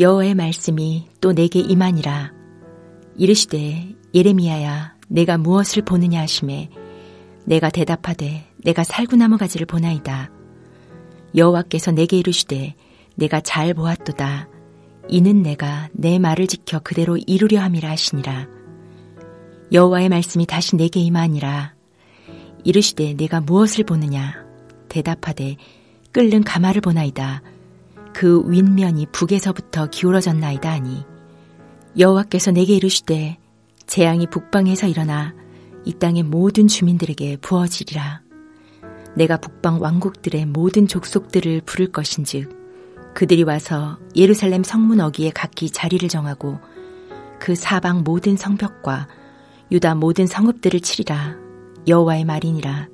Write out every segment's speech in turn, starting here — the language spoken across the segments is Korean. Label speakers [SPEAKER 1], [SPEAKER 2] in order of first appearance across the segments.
[SPEAKER 1] 여호와의 말씀이 또 내게 임하니라. 이르시되 예레미야야 내가 무엇을 보느냐 하시매 내가 대답하되 내가 살구나무 가지를 보나이다. 여호와께서 내게 이르시되 내가 잘 보았도다. 이는 내가 내 말을 지켜 그대로 이루려 함이라 하시니라. 여호와의 말씀이 다시 내게 임하니라. 이르시되 내가 무엇을 보느냐. 대답하되 끓는 가마를 보나이다. 그 윗면이 북에서부터 기울어졌나이다 하니 여호와께서 내게 이르시되 재앙이 북방에서 일어나 이 땅의 모든 주민들에게 부어지리라. 내가 북방 왕국들의 모든 족속들을 부를 것인즉 그들이 와서 예루살렘 성문 어귀에 각기 자리를 정하고 그 사방 모든 성벽과 유다 모든 성읍들을 치리라. 여호와의 말이니라.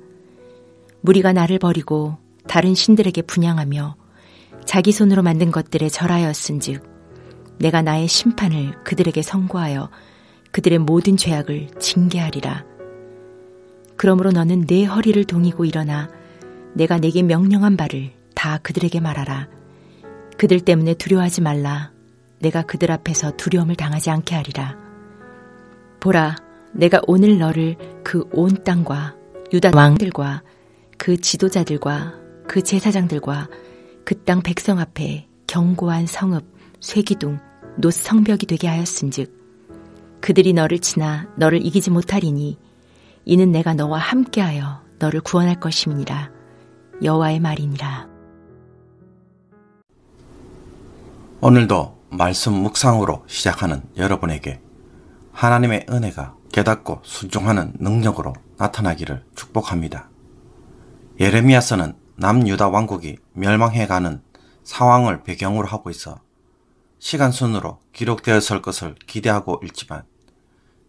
[SPEAKER 1] 무리가 나를 버리고 다른 신들에게 분향하며 자기 손으로 만든 것들에 절하였은즉 내가 나의 심판을 그들에게 선고하여 그들의 모든 죄악을 징계하리라. 그러므로 너는 내 허리를 동이고 일어나 내가 내게 명령한 바를 다 그들에게 말하라. 그들 때문에 두려워하지 말라. 내가 그들 앞에서 두려움을 당하지 않게 하리라. 보라, 내가 오늘 너를 그 온 땅과 유다 왕들과 그 지도자들과 그 제사장들과 그 땅 백성 앞에 견고한 성읍, 쇠기둥, 놋 성벽이 되게 하였은즉 그들이 너를 치나 너를 이기지 못하리니 이는 내가 너와 함께하여 너를 구원할 것임이니라. 여호와의 말이니라.
[SPEAKER 2] 오늘도 말씀 묵상으로 시작하는 여러분에게 하나님의 은혜가 깨닫고 순종하는 능력으로 나타나기를 축복합니다. 예레미야서는 남유다 왕국이 멸망해가는 상황을 배경으로 하고 있어 시간순으로 기록되었을 것을 기대하고 읽지만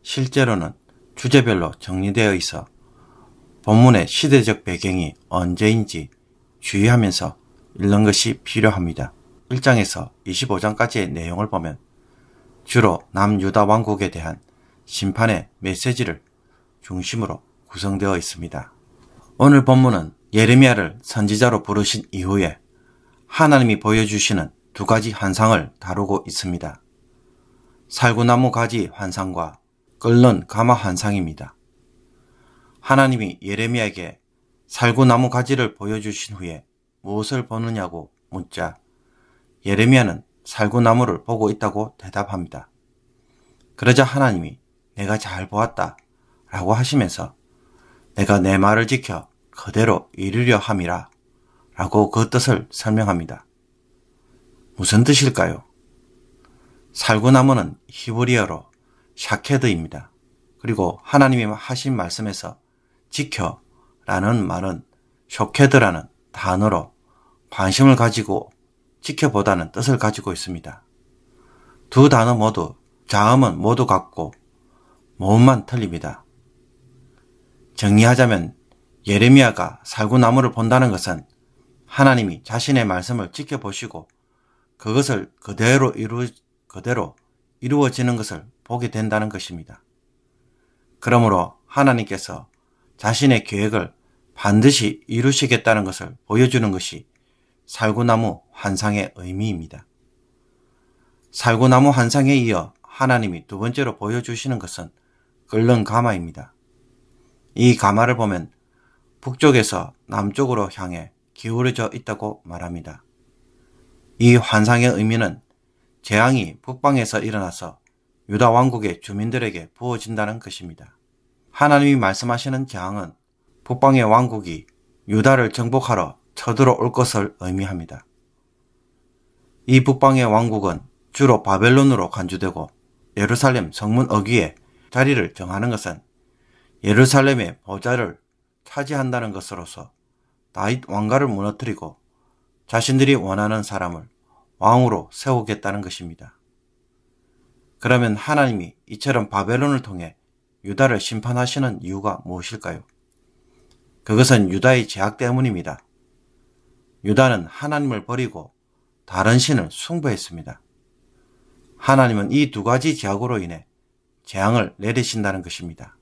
[SPEAKER 2] 실제로는 주제별로 정리되어 있어 본문의 시대적 배경이 언제인지 주의하면서 읽는 것이 필요합니다. 1장에서 25장까지의 내용을 보면 주로 남유다 왕국에 대한 심판의 메시지를 중심으로 구성되어 있습니다. 오늘 본문은 예레미야를 선지자로 부르신 이후에 하나님이 보여주시는 두 가지 환상을 다루고 있습니다. 살구나무 가지 환상과 끓는 가마 환상입니다. 하나님이 예레미야에게 살구나무 가지를 보여주신 후에 무엇을 보느냐고 묻자 예레미야는 살구나무를 보고 있다고 대답합니다. 그러자 하나님이 내가 잘 보았다 라고 하시면서 내가 내 말을 지켜 그대로 이루려 함이라 라고 그 뜻을 설명합니다. 무슨 뜻일까요? 살구나무는 히브리어로 샤케드입니다. 그리고 하나님이 하신 말씀에서 지켜 라는 말은 쇼케드라는 단어로 관심을 가지고 지켜보다는 뜻을 가지고 있습니다. 두 단어 모두 자음은 모두 같고 모음만 틀립니다. 정리하자면 예레미야가 살구나무를 본다는 것은 하나님이 자신의 말씀을 지켜보시고 그것을 그대로 이루어지는 것을 보게 된다는 것입니다. 그러므로 하나님께서 자신의 계획을 반드시 이루시겠다는 것을 보여주는 것이 살구나무 환상의 의미입니다. 살구나무 환상에 이어 하나님이 두 번째로 보여주시는 것은 끓는 가마입니다. 이 가마를 보면 북쪽에서 남쪽으로 향해 기울어져 있다고 말합니다. 이 환상의 의미는 재앙이 북방에서 일어나서 유다 왕국의 주민들에게 부어진다는 것입니다. 하나님이 말씀하시는 재앙은 북방의 왕국이 유다를 정복하러 쳐들어올 것을 의미합니다. 이 북방의 왕국은 주로 바벨론으로 간주되고 예루살렘 성문 어귀에 자리를 정하는 것은 예루살렘의 보좌를 차지한다는 것으로서 다윗 왕가를 무너뜨리고 자신들이 원하는 사람을 왕으로 세우겠다는 것입니다. 그러면 하나님이 이처럼 바벨론을 통해 유다를 심판하시는 이유가 무엇일까요? 그것은 유다의 죄악 때문입니다. 유다는 하나님을 버리고 다른 신을 숭배했습니다. 하나님은 이 두 가지 죄악으로 인해 재앙을 내리신다는 것입니다.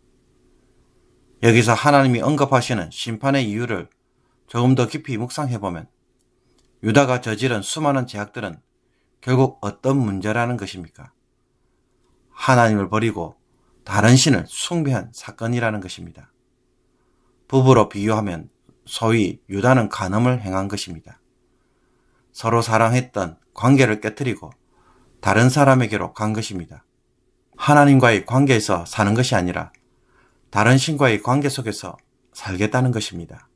[SPEAKER 2] 여기서 하나님이 언급하시는 심판의 이유를 조금 더 깊이 묵상해보면 유다가 저지른 수많은 죄악들은 결국 어떤 문제라는 것입니까? 하나님을 버리고 다른 신을 숭배한 사건이라는 것입니다. 부부로 비유하면 소위 유다는 간음을 행한 것입니다. 서로 사랑했던 관계를 깨뜨리고 다른 사람에게로 간 것입니다. 하나님과의 관계에서 사는 것이 아니라 다른 신과의 관계 속에서 살겠다는 것입니다.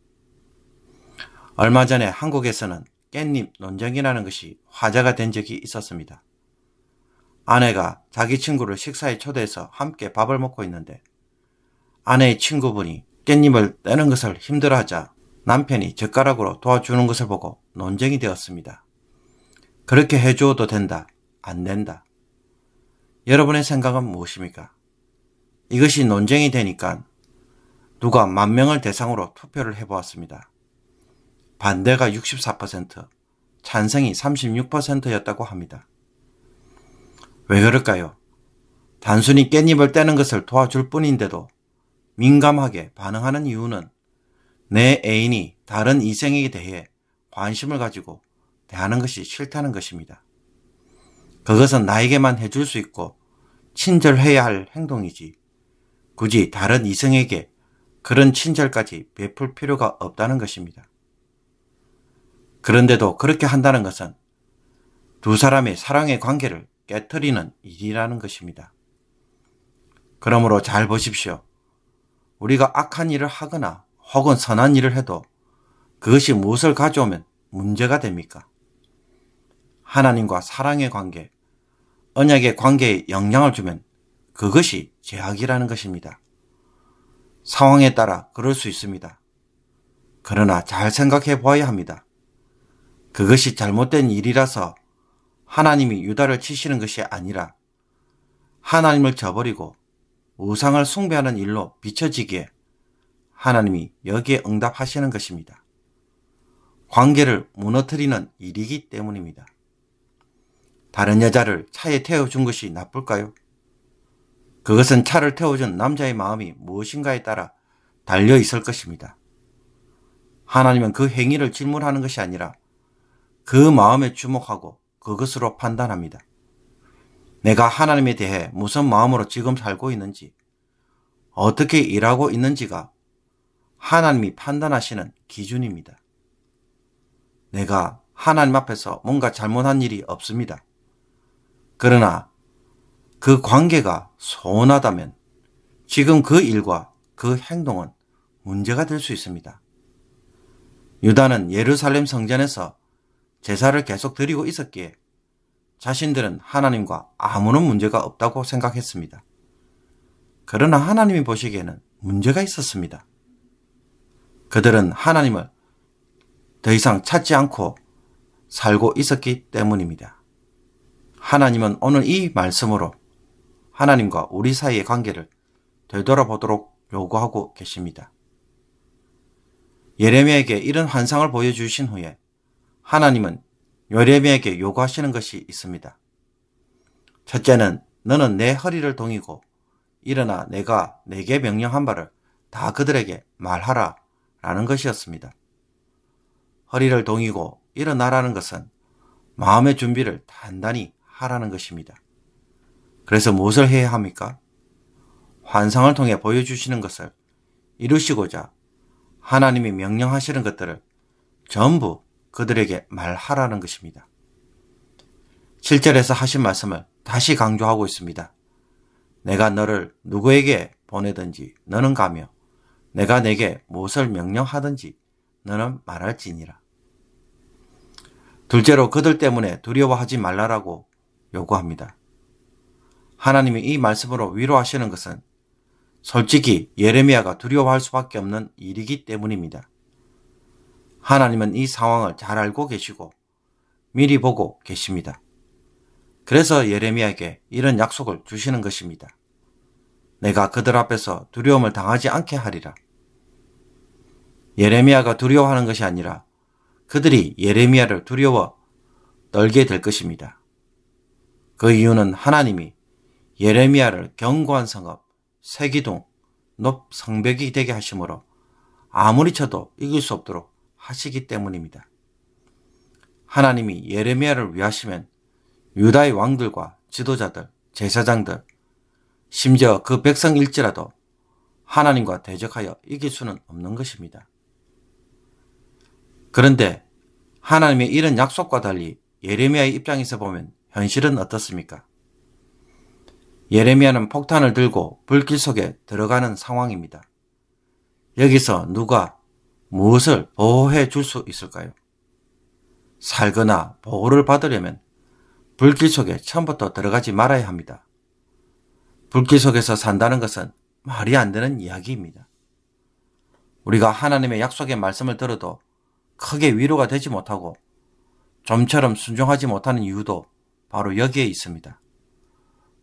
[SPEAKER 2] 얼마 전에 한국에서는 깻잎 논쟁이라는 것이 화제가 된 적이 있었습니다. 아내가 자기 친구를 식사에 초대해서 함께 밥을 먹고 있는데 아내의 친구분이 깻잎을 떼는 것을 힘들어하자 남편이 젓가락으로 도와주는 것을 보고 논쟁이 되었습니다. 그렇게 해주어도 된다, 안 된다. 여러분의 생각은 무엇입니까? 이것이 논쟁이 되니까 누가 10,000명을 대상으로 투표를 해보았습니다. 반대가 64%, 찬성이 36%였다고 합니다. 왜 그럴까요? 단순히 깻잎을 떼는 것을 도와줄 뿐인데도 민감하게 반응하는 이유는 내 애인이 다른 이성에게 대해 관심을 가지고 대하는 것이 싫다는 것입니다. 그것은 나에게만 해줄 수 있고 친절해야 할 행동이지 굳이 다른 이성에게 그런 친절까지 베풀 필요가 없다는 것입니다. 그런데도 그렇게 한다는 것은 두 사람의 사랑의 관계를 깨트리는 일이라는 것입니다. 그러므로 잘 보십시오. 우리가 악한 일을 하거나 혹은 선한 일을 해도 그것이 무엇을 가져오면 문제가 됩니까? 하나님과 사랑의 관계, 언약의 관계에 영향을 주면 그것이 죄악이라는 것입니다. 상황에 따라 그럴 수 있습니다. 그러나 잘 생각해 보아야 합니다. 그것이 잘못된 일이라서 하나님이 유다를 치시는 것이 아니라 하나님을 저버리고 우상을 숭배하는 일로 비춰지기에 하나님이 여기에 응답하시는 것입니다. 관계를 무너뜨리는 일이기 때문입니다. 다른 여자를 차에 태워준 것이 나쁠까요? 그것은 차를 태워준 남자의 마음이 무엇인가에 따라 달려 있을 것입니다. 하나님은 그 행위를 질문하는 것이 아니라 그 마음에 주목하고 그것으로 판단합니다. 내가 하나님에 대해 무슨 마음으로 지금 살고 있는지, 어떻게 일하고 있는지가 하나님이 판단하시는 기준입니다. 내가 하나님 앞에서 뭔가 잘못한 일이 없습니다. 그러나 그 관계가 소원하다면 지금 그 일과 그 행동은 문제가 될 수 있습니다. 유다는 예루살렘 성전에서 제사를 계속 드리고 있었기에 자신들은 하나님과 아무런 문제가 없다고 생각했습니다. 그러나 하나님이 보시기에는 문제가 있었습니다. 그들은 하나님을 더 이상 찾지 않고 살고 있었기 때문입니다. 하나님은 오늘 이 말씀으로 하나님과 우리 사이의 관계를 되돌아보도록 요구하고 계십니다. 예레미야에게 이런 환상을 보여주신 후에 하나님은 예레미야에게 요구하시는 것이 있습니다. 첫째는 너는 내 허리를 동이고 일어나 내가 내게 명령한 바를 다 그들에게 말하라 라는 것이었습니다. 허리를 동이고 일어나라는 것은 마음의 준비를 단단히 하라는 것입니다. 그래서 무엇을 해야 합니까? 환상을 통해 보여주시는 것을 이루시고자 하나님이 명령하시는 것들을 전부 그들에게 말하라는 것입니다. 7절에서 하신 말씀을 다시 강조하고 있습니다. 내가 너를 누구에게 보내든지 너는 가며 내가 내게 무엇을 명령하든지 너는 말할지니라. 둘째로 그들 때문에 두려워하지 말라라고 요구합니다. 하나님이 이 말씀으로 위로하시는 것은 솔직히 예레미야가 두려워할 수밖에 없는 일이기 때문입니다. 하나님은 이 상황을 잘 알고 계시고 미리 보고 계십니다. 그래서 예레미야에게 이런 약속을 주시는 것입니다. 내가 그들 앞에서 두려움을 당하지 않게 하리라. 예레미야가 두려워하는 것이 아니라 그들이 예레미야를 두려워 떨게 될 것입니다. 그 이유는 하나님이 예레미야를 견고한 성읍, 세기둥, 높 성벽이 되게 하심으로 아무리 쳐도 이길 수 없도록 하시기 때문입니다. 하나님이 예레미야를 위하시면 유다의 왕들과 지도자들, 제사장들, 심지어 그 백성일지라도 하나님과 대적하여 이길 수는 없는 것입니다. 그런데 하나님의 이런 약속과 달리 예레미야의 입장에서 보면 현실은 어떻습니까? 예레미야는 폭탄을 들고 불길 속에 들어가는 상황입니다. 여기서 누가 무엇을 보호해 줄 수 있을까요? 살거나 보호를 받으려면 불길 속에 처음부터 들어가지 말아야 합니다. 불길 속에서 산다는 것은 말이 안 되는 이야기입니다. 우리가 하나님의 약속의 말씀을 들어도 크게 위로가 되지 못하고 좀처럼 순종하지 못하는 이유도 바로 여기에 있습니다.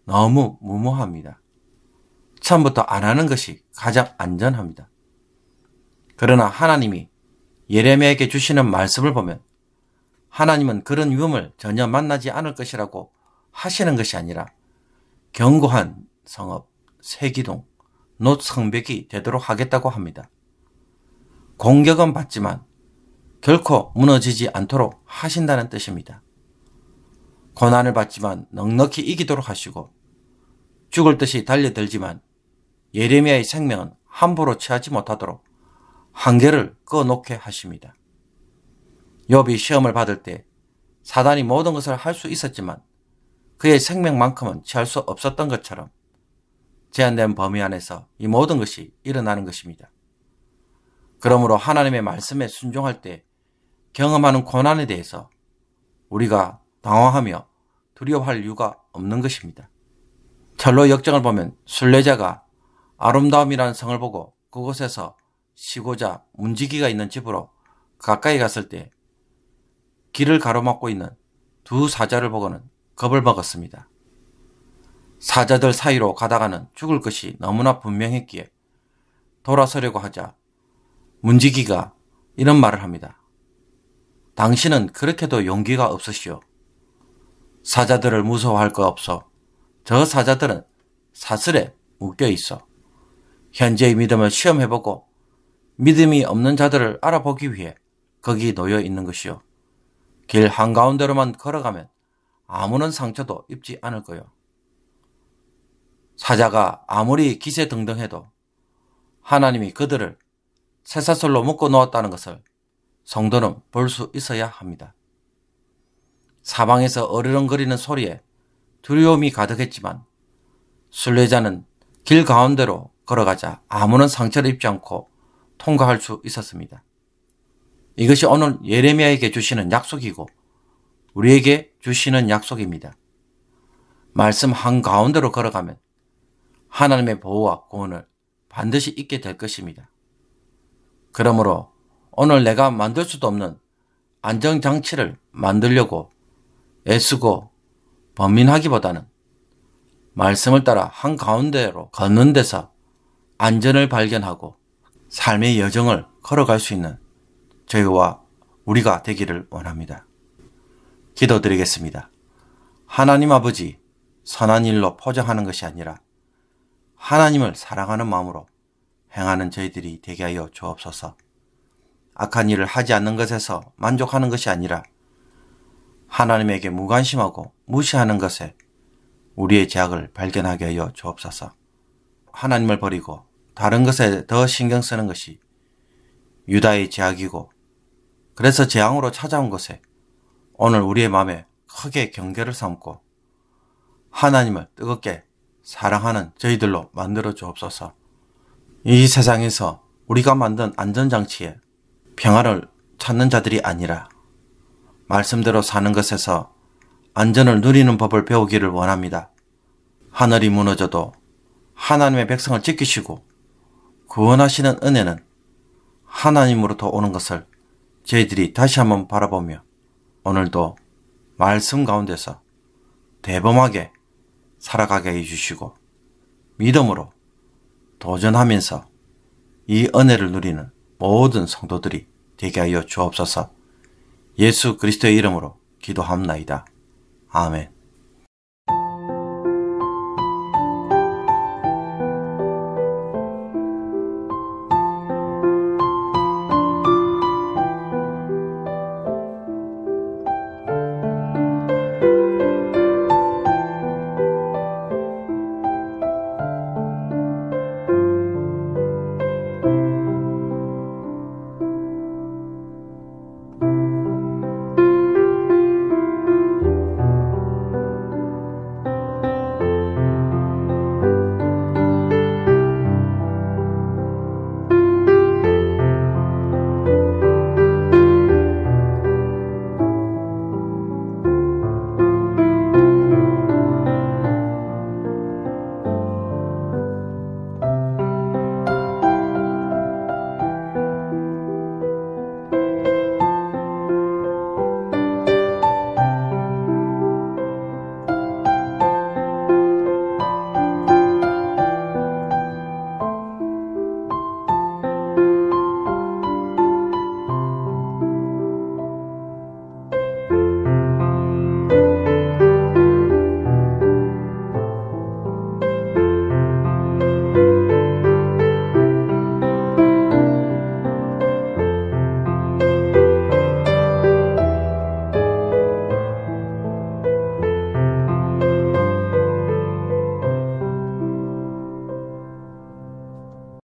[SPEAKER 2] 너무 무모합니다. 처음부터 안 하는 것이 가장 안전합니다. 그러나 하나님이 예레미야에게 주시는 말씀을 보면 하나님은 그런 위험을 전혀 만나지 않을 것이라고 하시는 것이 아니라 견고한 성읍, 세기둥, 놋 성벽이 되도록 하겠다고 합니다. 공격은 받지만 결코 무너지지 않도록 하신다는 뜻입니다. 고난을 받지만 넉넉히 이기도록 하시고 죽을 듯이 달려들지만 예레미야의 생명은 함부로 취하지 못하도록 한계를 그어놓게 하십니다. 욥이 시험을 받을 때 사단이 모든 것을 할 수 있었지만 그의 생명만큼은 취할 수 없었던 것처럼 제한된 범위 안에서 이 모든 것이 일어나는 것입니다. 그러므로 하나님의 말씀에 순종할 때 경험하는 고난에 대해서 우리가 당황하며 두려워할 이유가 없는 것입니다. 철로 역정을 보면 순례자가 아름다움이라는 성을 보고 그곳에서 쉬고자 문지기가 있는 집으로 가까이 갔을 때 길을 가로막고 있는 두 사자를 보고는 겁을 먹었습니다. 사자들 사이로 가다가는 죽을 것이 너무나 분명했기에 돌아서려고 하자 문지기가 이런 말을 합니다. 당신은 그렇게도 용기가 없으시오. 사자들을 무서워할 거 없어. 저 사자들은 사슬에 묶여 있어. 현재의 믿음을 시험해보고 믿음이 없는 자들을 알아보기 위해 거기 놓여 있는 것이오. 길 한가운데로만 걸어가면 아무런 상처도 입지 않을 거요. 사자가 아무리 기세등등해도 하나님이 그들을 쇠사슬로 묶어 놓았다는 것을 성도는 볼 수 있어야 합니다. 사방에서 어르렁거리는 소리에 두려움이 가득했지만 순례자는 길 가운데로 걸어가자 아무런 상처를 입지 않고 통과할 수 있었습니다. 이것이 오늘 예레미야에게 주시는 약속이고 우리에게 주시는 약속입니다. 말씀 한가운데로 걸어가면 하나님의 보호와 구원을 반드시 잊게 될 것입니다. 그러므로 오늘 내가 만들 수도 없는 안정장치를 만들려고 애쓰고 번민하기보다는 말씀을 따라 한가운데로 걷는 데서 안전을 발견하고 삶의 여정을 걸어갈 수 있는 저희와 우리가 되기를 원합니다. 기도드리겠습니다. 하나님 아버지, 선한 일로 포장하는 것이 아니라 하나님을 사랑하는 마음으로 행하는 저희들이 되게 하여 주옵소서. 악한 일을 하지 않는 것에서 만족하는 것이 아니라 하나님에게 무관심하고 무시하는 것에 우리의 죄악을 발견하게 하여 주옵소서. 하나님을 버리고 다른 것에 더 신경 쓰는 것이 유다의 죄악이고 그래서 재앙으로 찾아온 것에 오늘 우리의 마음에 크게 경계를 삼고 하나님을 뜨겁게 사랑하는 저희들로 만들어 주옵소서. 이 세상에서 우리가 만든 안전장치에 평화를 찾는 자들이 아니라 말씀대로 사는 것에서 안전을 누리는 법을 배우기를 원합니다. 하늘이 무너져도 하나님의 백성을 지키시고 구원하시는 은혜는 하나님으로부터 오는 것을 저희들이 다시 한번 바라보며 오늘도 말씀 가운데서 대범하게 살아가게 해주시고 믿음으로 도전하면서 이 은혜를 누리는 모든 성도들이 되게 하여 주옵소서. 예수 그리스도의 이름으로 기도합나이다. 아멘.